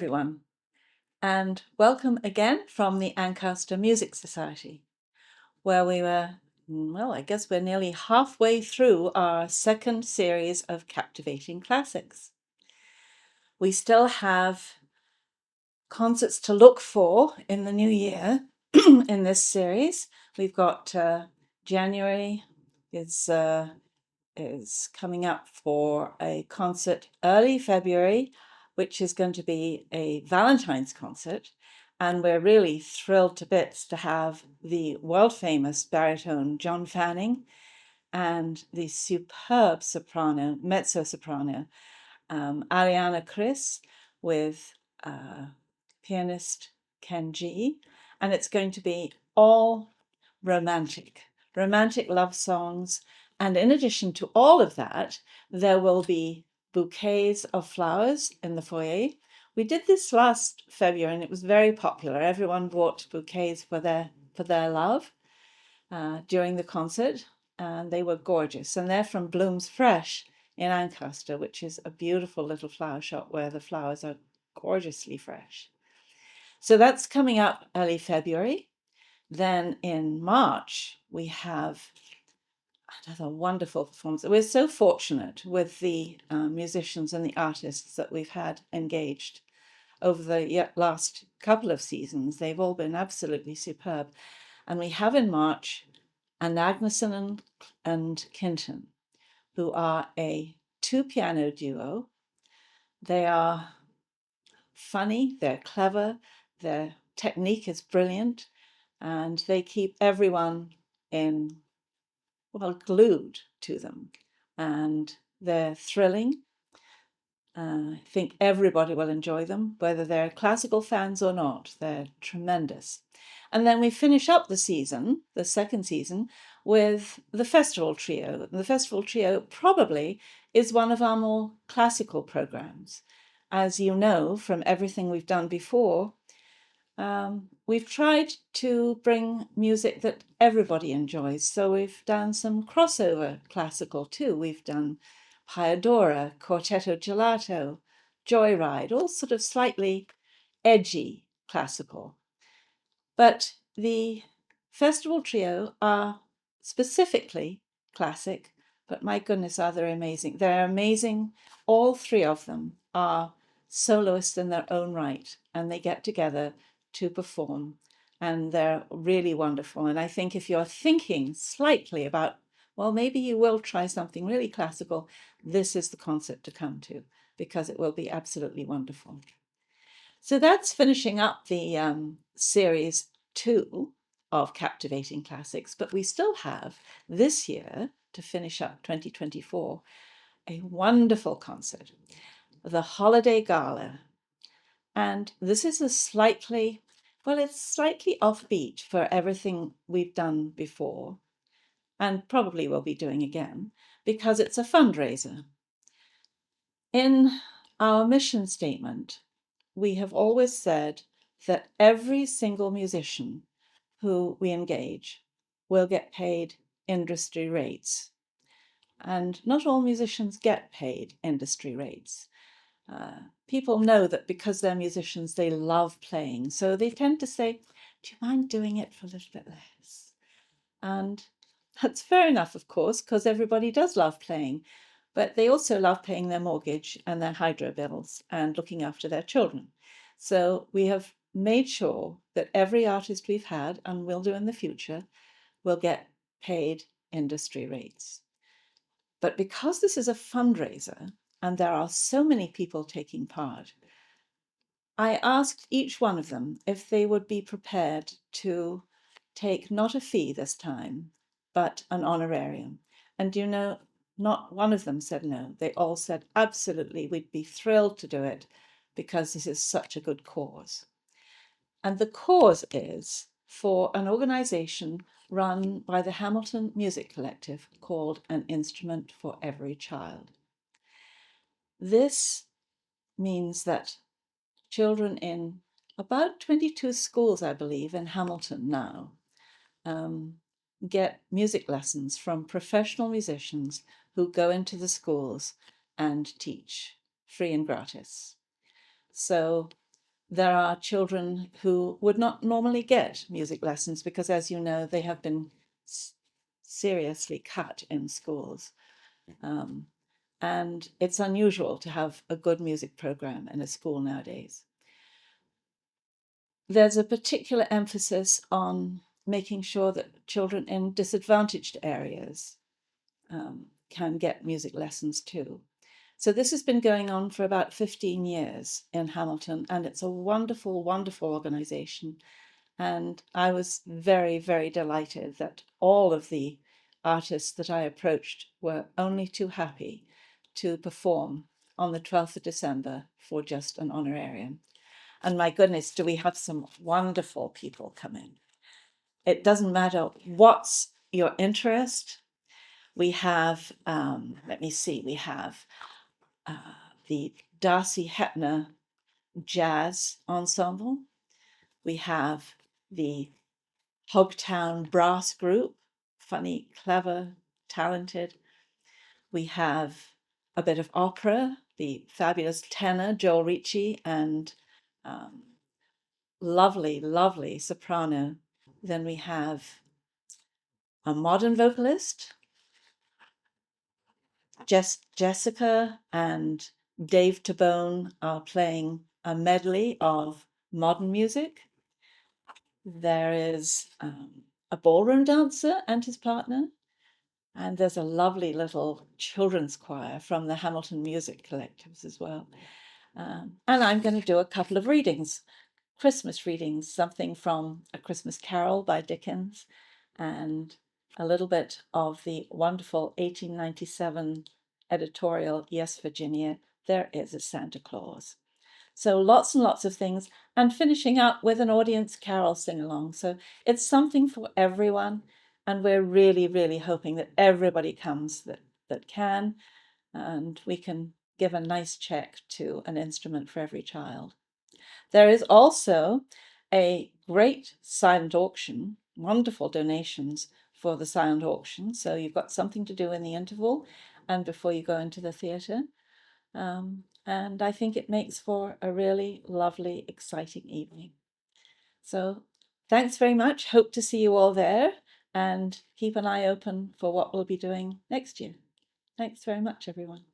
everyone, and welcome again from the Ancaster Music Society, where I guess we're nearly halfway through our second series of captivating classics. We still have concerts to look for in the new year in this series. We've got January is coming up for a concert early February, which is going to be a Valentine's concert. And we're really thrilled to bits to have the world famous baritone John Fanning and the superb soprano, mezzo soprano, Ariana Chris with pianist Ken G. And it's going to be all romantic love songs. And in addition to all of that, there will be bouquets of flowers in the foyer. We did this last February and it was very popular. Everyone bought bouquets for their love during the concert, and they were gorgeous. And they're from Bloom's Fresh in Ancaster, which is a beautiful little flower shop where the flowers are gorgeously fresh. So that's coming up early February. Then in March, we have another wonderful performance. We're so fortunate with the musicians and the artists that we've had engaged over the last couple of seasons. They've all been absolutely superb. And we have in March Agneson and Kinton, who are a two-piano duo. They are funny, they're clever, their technique is brilliant, and they keep everyone glued to them. And they're thrilling. I think everybody will enjoy them, whether they're classical fans or not. They're tremendous. And then we finish up the season, the second season, with the Festival Trio. The Festival Trio probably is one of our more classical programs. As you know from everything we've done before, we've tried to bring music that everybody enjoys. So we've done some crossover classical too. We've done Piadora, Quartetto Gelato, Joyride, all sort of slightly edgy classical. But the Festival Trio are specifically classic, but my goodness, are they amazing. They're amazing. All three of them are soloists in their own right, and they get together to perform, and they're really wonderful. And I think if you're thinking slightly about, well, maybe you will try something really classical, this is the concert to come to, because it will be absolutely wonderful. So that's finishing up the series 2 of Captivating Classics, but we still have this year, to finish up 2024, a wonderful concert, the Holiday Gala. And this is it's slightly offbeat for everything we've done before, and probably will be doing again, because it's a fundraiser. In our mission statement, we have always said that every single musician who we engage will get paid industry rates. And not all musicians get paid industry rates. People know that because they're musicians, they love playing. So they tend to say, do you mind doing it for a little bit less? And that's fair enough, of course, because everybody does love playing. But they also love paying their mortgage and their hydro bills and looking after their children. So we have made sure that every artist we've had, and will do in the future, will get paid industry rates. But because this is a fundraiser, and there are so many people taking part, I asked each one of them if they would be prepared to take not a fee this time, but an honorarium. And you know, not one of them said no. They all said, absolutely, we'd be thrilled to do it because this is such a good cause. And the cause is for an organization run by the Hamilton Music Collective called An Instrument for Every Child. This means that children in about 22 schools, I believe, in Hamilton now, get music lessons from professional musicians who go into the schools and teach free and gratis. So there are children who would not normally get music lessons because, as you know, they have been seriously cut in schools. And it's unusual to have a good music program in a school nowadays. There's a particular emphasis on making sure that children in disadvantaged areas can get music lessons too. So this has been going on for about 15 years in Hamilton, and it's a wonderful, wonderful organization. And I was very, very delighted that all of the artists that I approached were only too happy to perform on the 12th of December for just an honorarium. And my goodness, do we have some wonderful people coming. It doesn't matter what's your interest. We have, let me see, we have the Darcy Hepner Jazz Ensemble. We have the Hogtown Brass Group, funny, clever, talented. We have a bit of opera, the fabulous tenor Joel Ricci, and lovely, lovely soprano. Then we have a modern vocalist, Jessica and Dave Tabone are playing a medley of modern music. There is a ballroom dancer and his partner, and there's a lovely little children's choir from the Hamilton Music Collectives as well. And I'm going to do a couple of readings, Christmas readings, something from A Christmas Carol by Dickens, and a little bit of the wonderful 1897 editorial, Yes, Virginia, There is a Santa Claus. So lots and lots of things, and finishing up with an audience carol sing-along. So it's something for everyone, and we're really, really hoping that everybody comes that can, and we can give a nice check to an instrument for every child. There is also a great silent auction, wonderful donations for the silent auction. So you've got something to do in the interval and before you go into the theatre. And I think it makes for a really lovely, exciting evening. So thanks very much. Hope to see you all there, and keep an eye open for what we'll be doing next year. Thanks very much, everyone.